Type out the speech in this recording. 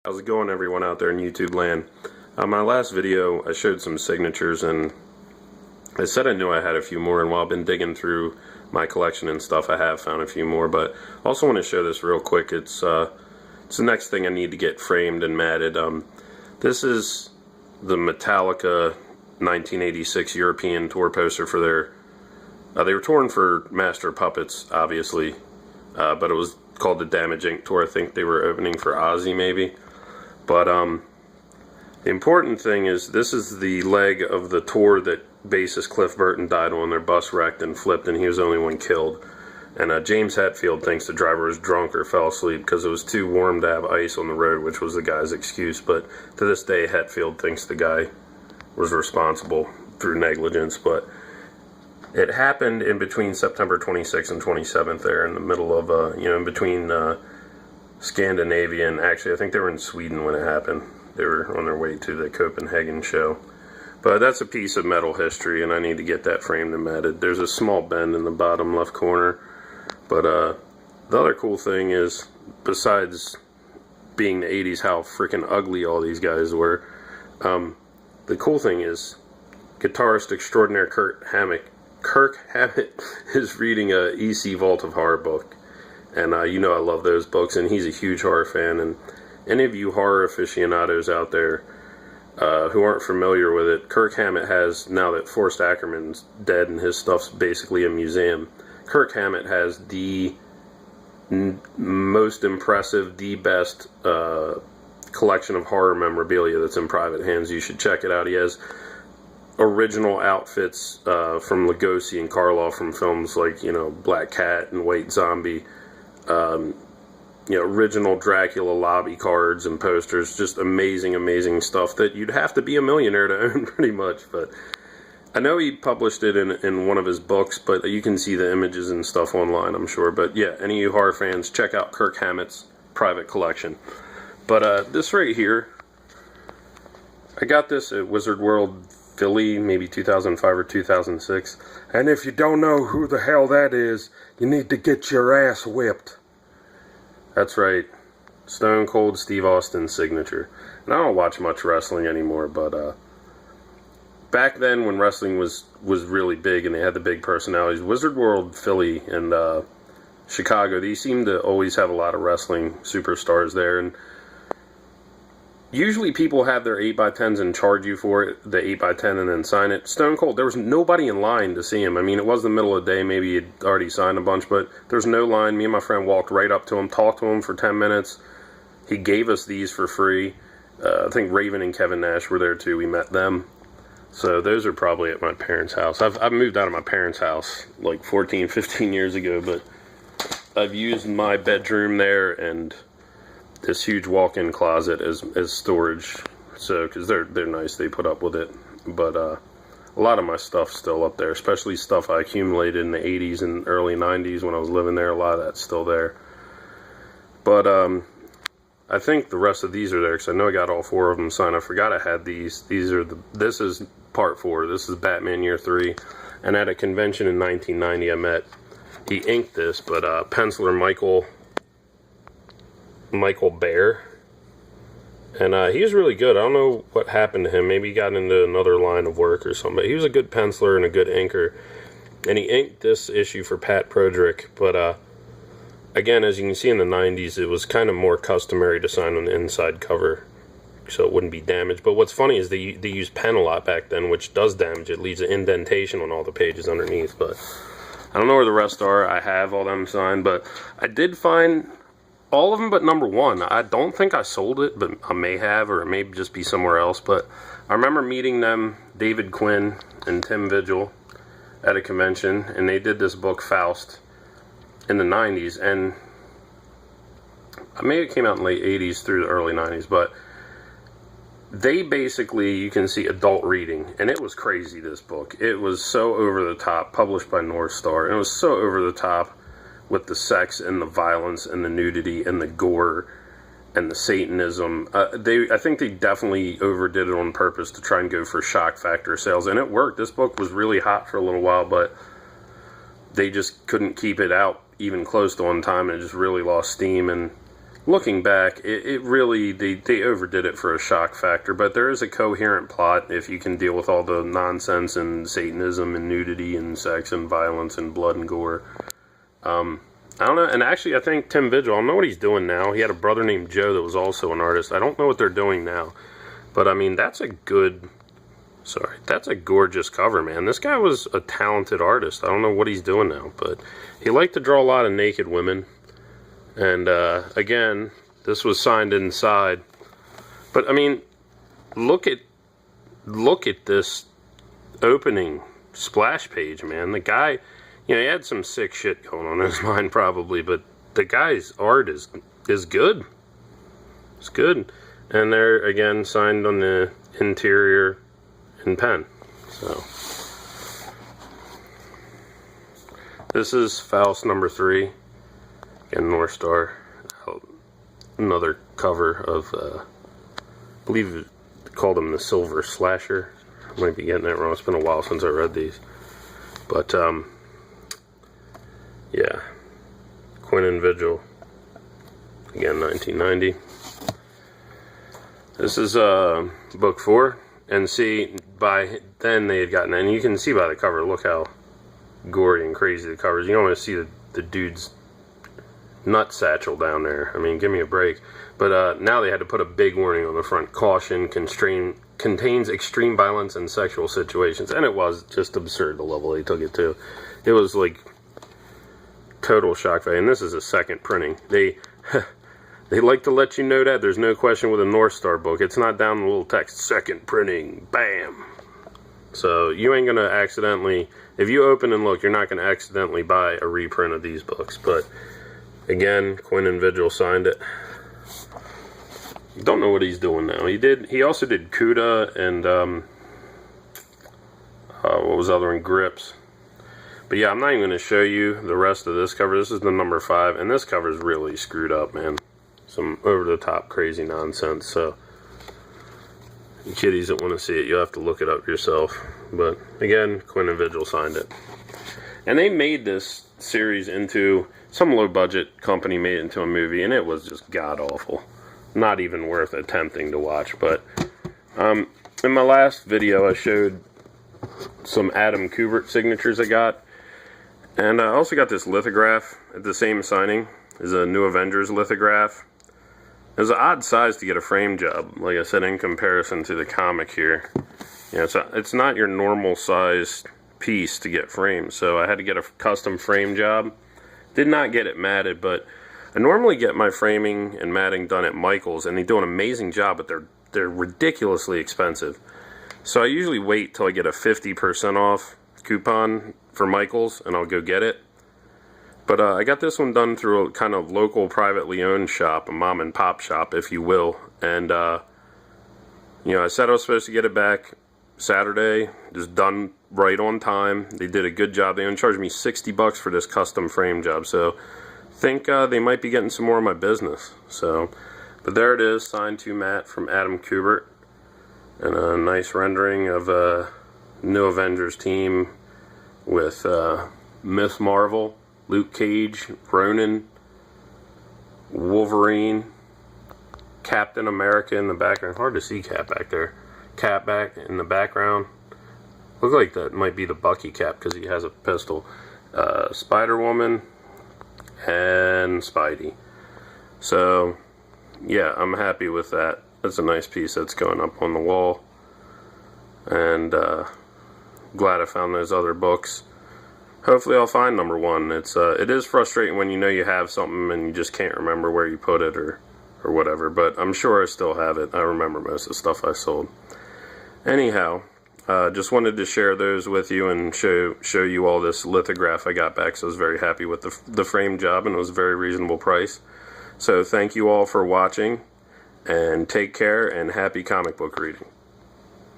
How's it going, everyone out there in YouTube land? My last video I showed some signatures, and I said I knew I had a few more, and while I've been digging through my collection and stuff, I have found a few more. But I also want to show this real quick. It's the next thing I need to get framed and matted. This is the Metallica 1986 European tour poster for their they were touring for Master of Puppets, obviously, but it was called the Damage Inc. tour. I think they were opening for Ozzy, maybe. But the important thing is, this is the leg of the tour that bassist Cliff Burton died on. Their bus wrecked and flipped, and he was the only one killed. And James Hetfield thinks the driver was drunk or fell asleep because it was too warm to have ice on the road, which was the guy's excuse. But to this day, Hetfield thinks the guy was responsible through negligence. But it happened in between September 26th and 27th there, in the middle of, in between Scandinavia, and actually I think they were in Sweden when it happened. They were on their way to the Copenhagen show. But that's a piece of metal history, and I need to get that framed and matted. There's a small bend in the bottom left corner. But the other cool thing is, besides being the 80s, how freaking ugly all these guys were, the cool thing is, guitarist extraordinaire Kirk Hammett is reading a E.C. Vault of Horror book. And you know I love those books, and he's a huge horror fan. And any of you horror aficionados out there who aren't familiar with it, Kirk Hammett has, now that Forrest Ackerman's dead and his stuff's basically a museum, Kirk Hammett has the most impressive, the best collection of horror memorabilia that's in private hands. You should check it out. He has original outfits from Lugosi and Karloff from films like, Black Cat and White Zombie. Original Dracula lobby cards and posters, just amazing stuff that you'd have to be a millionaire to own, pretty much. But I know he published it in one of his books, but you can see the images and stuff online, I'm sure. But yeah, any of you horror fans, check out Kirk Hammett's private collection. But this right here, I got this at Wizard World Philly, maybe 2005 or 2006. And if you don't know who the hell that is, you need to get your ass whipped. That's right, Stone Cold Steve Austin's signature. And I don't watch much wrestling anymore, but back then when wrestling was really big and they had the big personalities, Wizard World Philly and Chicago, they seemed to always have a lot of wrestling superstars there. And usually people have their 8x10s and charge you for it, the 8x10, and then sign it. Stone Cold, there was nobody in line to see him. I mean, it was the middle of the day. Maybe he'd already signed a bunch, but there's no line. Me and my friend walked right up to him, talked to him for 10 minutes. He gave us these for free. I think Raven and Kevin Nash were there too. We met them. So those are probably at my parents' house. I've moved out of my parents' house like 14, 15 years ago, but I've used my bedroom there and this huge walk-in closet as storage, so because they're nice, they put up with it. But a lot of my stuff's still up there, especially stuff I accumulated in the 80s and early 90s when I was living there. A lot of that's still there. But I think the rest of these are there, because I know I got all 4 of them signed. I forgot I had these. This is part 4. This is Batman Year 3. And at a convention in 1990 he inked this, but penciler Michael Bair, and he was really good. I don't know what happened to him. Maybe he got into another line of work or something, but he was a good penciler and a good inker, and he inked this issue for Pat Prodrick. But again, as you can see, in the 90s it was kind of more customary to sign on the inside cover so it wouldn't be damaged. But what's funny is they used pen a lot back then, which does damage. It leaves an indentation on all the pages underneath. But I don't know where the rest are. I have all them signed, but I did find all of them but number 1. I don't think I sold it, but I may have, or it may just be somewhere else. But I remember meeting them, David Quinn and Tim Vigil, at a convention, and they did this book, Faust, in the 90s. And maybe it came out in the late 80s through the early 90s, but they basically, you can see adult reading, and it was crazy, this book. It was so over the top, published by North Star, and it was so over the top with the sex and the violence and the nudity and the gore and the Satanism. I think they definitely overdid it on purpose to try and go for shock factor sales, and it worked. This book was really hot for a little while, but they just couldn't keep it out even close to on time, and it just really lost steam. And looking back, it really, they overdid it for a shock factor, but there is a coherent plot if you can deal with all the nonsense and Satanism and nudity and sex and violence and blood and gore. I don't know, and actually I think Tim Vigil, I don't know what he's doing now. He had a brother named Joe that was also an artist. I don't know what they're doing now, but I mean, that's a gorgeous cover, man. This guy was a talented artist. I don't know what he's doing now, but he liked to draw a lot of naked women. And again, this was signed inside. But I mean, look at this opening splash page, man. The guy, you know, he had some sick shit going on in his mind probably, but the guy's art is good. It's good. And they're again signed on the interior in pen. So this is Faust number 3. Again, North Star. Another cover of I believe it called him the Silver Slasher. I might be getting that wrong. It's been a while since I read these. But yeah. Quinn and Vigil. Again, 1990. This is book 4. And see, by then they had gotten, and you can see by the cover, look how gory and crazy the cover is. You don't want to see the dude's nut satchel down there. I mean, give me a break. But now they had to put a big warning on the front. Caution, contains extreme violence and sexual situations. And it was just absurd, the level they took it to. It was like total shock value. And this is a second printing. They like to let you know that. There's no question with a North Star book. It's not down the little text, second printing, bam. So you ain't going to accidentally, if you open and look, you're not going to accidentally buy a reprint of these books. But again, Quinn and Vigil signed it. Don't know what he's doing now. He also did Cuda and what was the other one? Grips. But yeah, I'm not even going to show you the rest of this cover. This is the number 5, and this cover is really screwed up, man. Some over-the-top crazy nonsense. So you kiddies that want to see it, you'll have to look it up yourself. But again, Quinn and Vigil signed it. And they made this series into, some low-budget company made it into a movie, and it was just god-awful. Not even worth attempting to watch. But in my last video, I showed some Adam Kubert signatures I got. And I also got this lithograph at the same signing. Is a New Avengers lithograph. It was an odd size to get a frame job, like I said, in comparison to the comic here. You know, it's not your normal size piece to get framed, so I had to get a custom frame job. Did not get it matted, but I normally get my framing and matting done at Michael's, and they do an amazing job, but they're ridiculously expensive. So I usually wait till I get a 50% off coupon for Michael's, and I'll go get it. But I got this one done through a kind of local privately owned shop, a mom and pop shop, if you will. And, you know, I said I was supposed to get it back Saturday, just done right on time. They did a good job. They only charged me $60 for this custom frame job. So I think they might be getting some more of my business. So, but there it is, signed to Matt from Adam Kubert. And a nice rendering of a New Avengers team with Miss Marvel, Luke Cage, Ronan, Wolverine, Captain America in the background. Hard to see Cap back there. Cap back in the background. Looks like that might be the Bucky Cap because he has a pistol. Spider-Woman and Spidey. So, yeah, I'm happy with that. That's a nice piece that's going up on the wall. And glad I found those other books. Hopefully I'll find number 1. It is frustrating when you know you have something and you just can't remember where you put it or whatever, but I'm sure I still have it. I remember most of the stuff I sold. Anyhow, just wanted to share those with you and show you all this lithograph I got back, so I was very happy with the frame job, and it was a very reasonable price. So thank you all for watching, and take care, and happy comic book reading.